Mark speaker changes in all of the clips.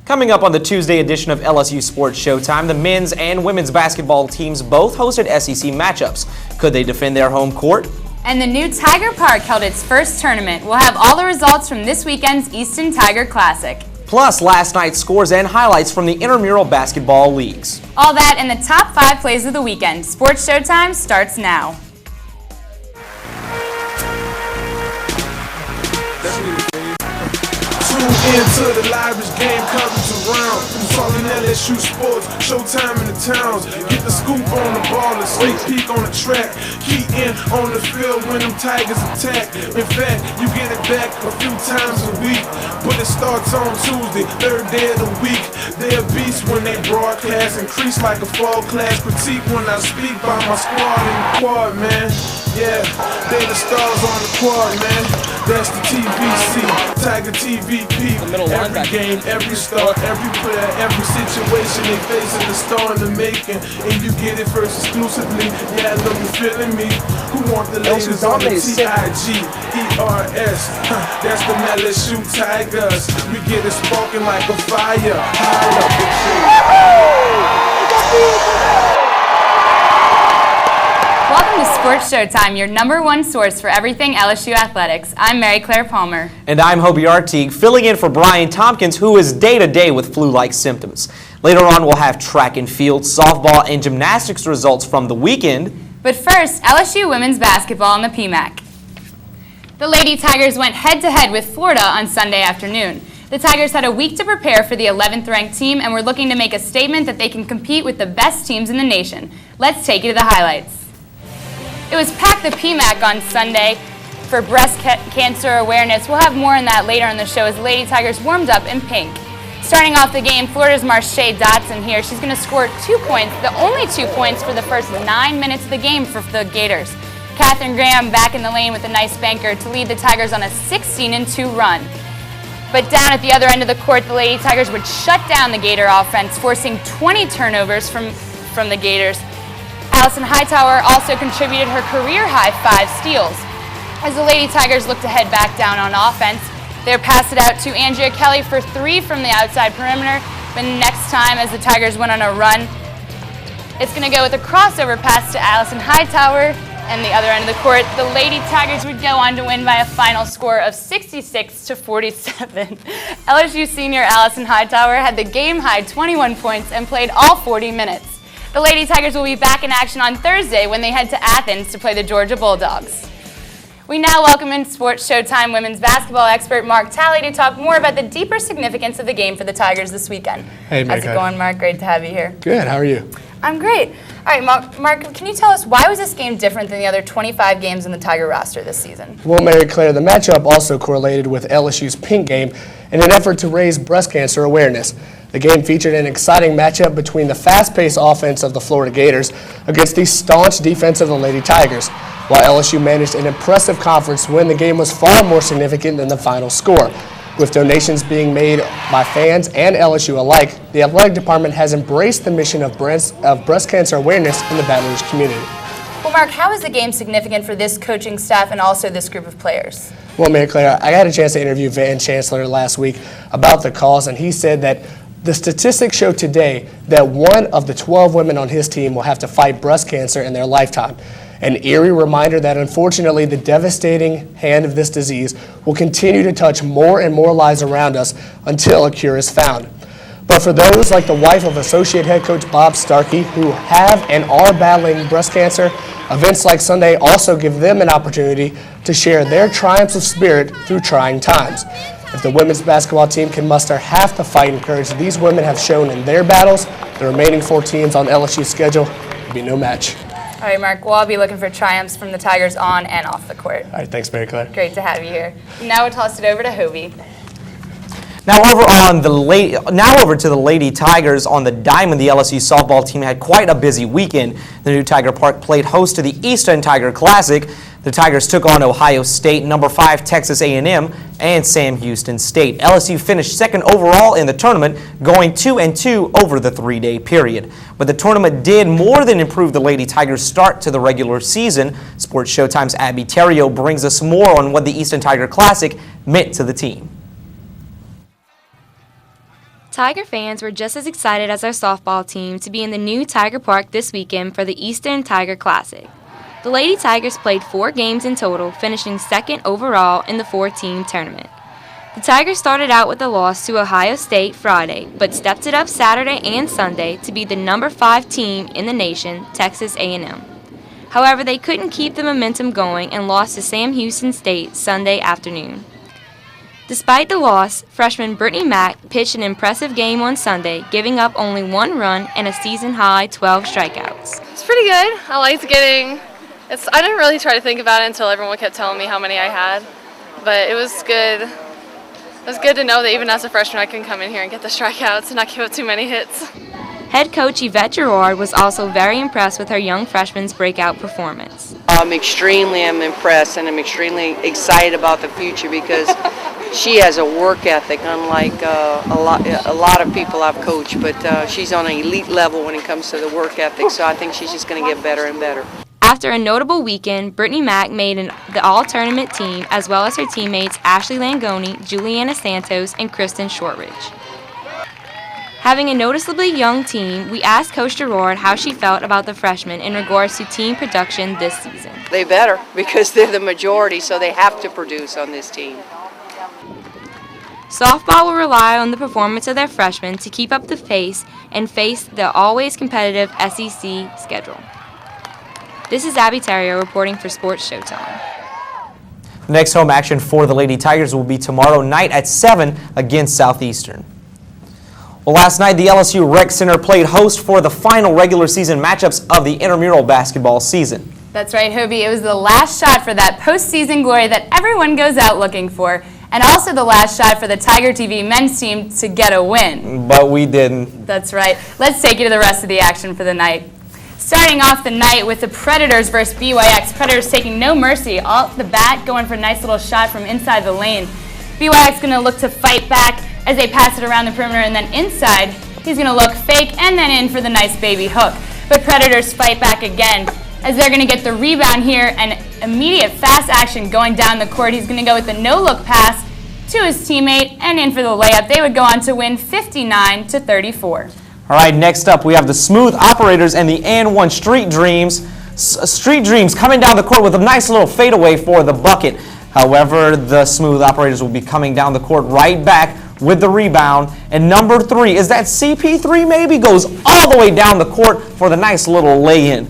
Speaker 1: Coming up on the Tuesday edition of LSU Sports Showtime, the men's and women's basketball teams both hosted SEC matchups. Could they defend their home court?
Speaker 2: And the new Tiger Park held its first tournament. We'll have all the results from this weekend's Easton Tiger Classic.
Speaker 1: Plus, last night's scores and highlights from the intramural basketball leagues.
Speaker 2: All that in the top 5 plays of the weekend. Sports Showtime starts now.
Speaker 3: Tune into the livest game coverage around. I'm talking LSU sports, Showtime in the towns. Get the scoop on the ball and sneak peek on the track. Key in on the field when them Tigers attack. In fact, you get it back a few times a week. But it starts on Tuesday, third day of the week. They're beasts when they broadcast, increase like a fall class. Critique when I speak by my squad in the quad, man. Yeah, they the stars on the quad, man. That's the TVC, Tiger TVP. Every game, every star, every player, every situation they facing the star in the making. And you get it first exclusively. Yeah, look, you feeling me? Who want the latest on the TIGERS? That's the LSU Tigers. We get it sparking like a fire. High up the tree.
Speaker 2: Welcome to Sports Showtime, your #1 source for everything LSU athletics. I'm Mary Claire Palmer.
Speaker 1: And I'm Hobie Artigue, filling in for Brian Tompkins, who is day-to-day with flu-like symptoms. Later on, we'll have track and field, softball, and gymnastics results from the weekend.
Speaker 2: But first, LSU women's basketball in the PMAC. The Lady Tigers went head-to-head with Florida on Sunday afternoon. The Tigers had a week to prepare for the 11th-ranked team and were looking to make a statement that they can compete with the best teams in the nation. Let's take you to the highlights. It was packed the PMAC on Sunday for breast cancer awareness. We'll have more on that later in the show as the Lady Tigers warmed up in pink. Starting off the game, Florida's Marche Dotson here. She's going to score 2 points, the only 2 points for the first 9 minutes of the game for the Gators. Katherine Graham back in the lane with a nice banker to lead the Tigers on a 16-2 run. But down at the other end of the court, the Lady Tigers would shut down the Gator offense, forcing 20 turnovers from the Gators. Allison Hightower also contributed her career-high 5 steals. As the Lady Tigers look to head back down on offense, they'll pass it out to Andrea Kelly for 3 from the outside perimeter. But next time, as the Tigers went on a run, it's going to go with a crossover pass to Allison Hightower. And the other end of the court, the Lady Tigers would go on to win by a final score of 66-47. LSU senior Allison Hightower had the game-high 21 points and played all 40 minutes. The Lady Tigers will be back in action on Thursday when they head to Athens to play the Georgia Bulldogs. We now welcome in Sports Showtime women's basketball expert Mark Talley to talk more about the deeper significance of the game for the Tigers this weekend.
Speaker 4: Hey, Mary.
Speaker 2: How's it going, Mark? Great to have you here.
Speaker 4: Good. How are you?
Speaker 2: I'm great. All right, Mark, can you tell us why was this game different than the other 25 games in the Tiger roster this season?
Speaker 4: Well, Mary Claire, the matchup also correlated with LSU's pink game in an effort to raise breast cancer awareness. The game featured an exciting matchup between the fast-paced offense of the Florida Gators against the staunch defense of the Lady Tigers. While LSU managed an impressive conference win, the game was far more significant than the final score. With donations being made by fans and LSU alike, the athletic department has embraced the mission of breast cancer awareness in the Baton Rouge community.
Speaker 2: Well, Mark, how is the game significant for this coaching staff and also this group of players?
Speaker 4: Well, Mary Claire, I had a chance to interview Van Chancellor last week about the cause, and he said that the statistics show today that 1 of the 12 women on his team will have to fight breast cancer in their lifetime. An eerie reminder that unfortunately the devastating hand of this disease will continue to touch more and more lives around us until a cure is found. But for those like the wife of Associate Head Coach Bob Starkey who have and are battling breast cancer, events like Sunday also give them an opportunity to share their triumphs of spirit through trying times. If the women's basketball team can muster half the fight and courage these women have shown in their battles, the remaining 4 teams on LSU's schedule will be no match.
Speaker 2: All right, Mark, we'll all be looking for triumphs from the Tigers on and off the court.
Speaker 4: All right, thanks, Mary Claire.
Speaker 2: Great to have you here. Now we'll toss it over to Hobie.
Speaker 1: Now over to the Lady Tigers on the diamond. The LSU softball team had quite a busy weekend. The new Tiger Park played host to the Easton Tiger Classic. The Tigers took on Ohio State, number 5 Texas A&M, and Sam Houston State. LSU finished second overall in the tournament, going 2-2 over the 3-day period. But the tournament did more than improve the Lady Tigers' start to the regular season. Sports Showtime's Abby Terrio brings us more on what the Easton Tiger Classic meant to the team.
Speaker 5: Tiger fans were just as excited as our softball team to be in the new Tiger Park this weekend for the Eastern Tiger Classic. The Lady Tigers played 4 games in total, finishing second overall in the 4-team tournament. The Tigers started out with a loss to Ohio State Friday, but stepped it up Saturday and Sunday to be the number 5 team in the nation, Texas A&M. However, they couldn't keep the momentum going and lost to Sam Houston State Sunday afternoon. Despite the loss, freshman Brittany Mack pitched an impressive game on Sunday, giving up only 1 run and a season-high 12 strikeouts.
Speaker 6: It's pretty good. I liked I didn't really try to think about it until everyone kept telling me how many I had, but it was good. It was good to know that even as a freshman I can come in here and get the strikeouts and not give up too many hits.
Speaker 5: Head coach Yvette Girard was also very impressed with her young freshman's breakout performance.
Speaker 7: I'm impressed, and I'm extremely excited about the future because she has a work ethic unlike a lot of people I've coached, but she's on an elite level when it comes to the work ethic, so I think she's just going to get better and better.
Speaker 5: After a notable weekend, Brittany Mack made the all-tournament team, as well as her teammates Ashley Langoni, Juliana Santos, and Kristen Shortridge. Having a noticeably young team, we asked Coach Girard how she felt about the freshmen in regards to team production this season.
Speaker 7: They better because they're the majority, so they have to produce on this team.
Speaker 5: Softball will rely on the performance of their freshmen to keep up the pace and face the always competitive SEC schedule. This is Abby Terrio reporting for Sports Showtime.
Speaker 1: Next home action for the Lady Tigers will be tomorrow night at 7 against Southeastern. Well, last night the LSU Rec Center played host for the final regular season matchups of the intramural basketball season.
Speaker 2: That's right, Hobie. It was the last shot for that postseason glory that everyone goes out looking for, and also the last shot for the Tiger TV men's team to get a win.
Speaker 1: But we didn't.
Speaker 2: That's right. Let's take you to the rest of the action for the night. Starting off the night with the Predators versus BYX. Predators taking no mercy. Off the bat, going for a nice little shot from inside the lane. BYX going to look to fight back as they pass it around the perimeter, and then inside, he's going to look fake and then in for the nice baby hook. But Predators fight back again as they're going to get the rebound here, and immediate fast action going down the court. He's going to go with the no-look pass to his teammate and in for the layup. They would go on to win 59-34.
Speaker 1: All right, next up we have the Smooth Operators and the N1 Street Dreams. Street Dreams coming down the court with a nice little fadeaway for the bucket. However, the Smooth Operators will be coming down the court right back with the rebound. And number 3, is that CP3 maybe? Goes all the way down the court for the nice little lay-in.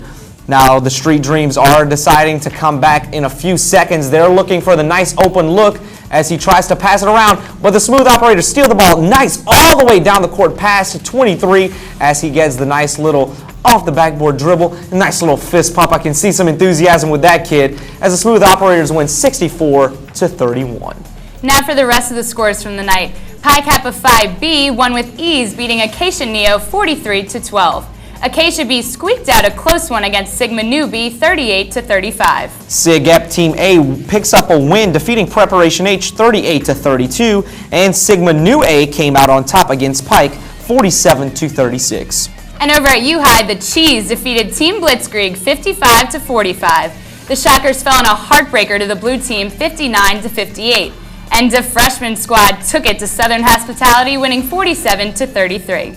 Speaker 1: Now, the Street Dreams are deciding to come back in a few seconds. They're looking for the nice open look as he tries to pass it around, but the Smooth Operators steal the ball nice all the way down the court pass to 23 as he gets the nice little off the backboard dribble, a nice little fist pump. I can see some enthusiasm with that kid as the Smooth Operators win 64-31.
Speaker 2: Now for the rest of the scores from the night. Pi Kappa Phi B won with ease, beating Acacia Neo 43-12. Acacia B squeaked out a close one against Sigma Nu B 38-35.
Speaker 1: Sig Ep Team A picks up a win, defeating Preparation H 38-32, and Sigma Nu A came out on top against Pike 47-36.
Speaker 2: And over at U-High, the Cheese defeated Team Blitzkrieg 55-45. The Shockers fell in a heartbreaker to the blue team 59-58. And the freshman squad took it to Southern Hospitality, winning 47-33.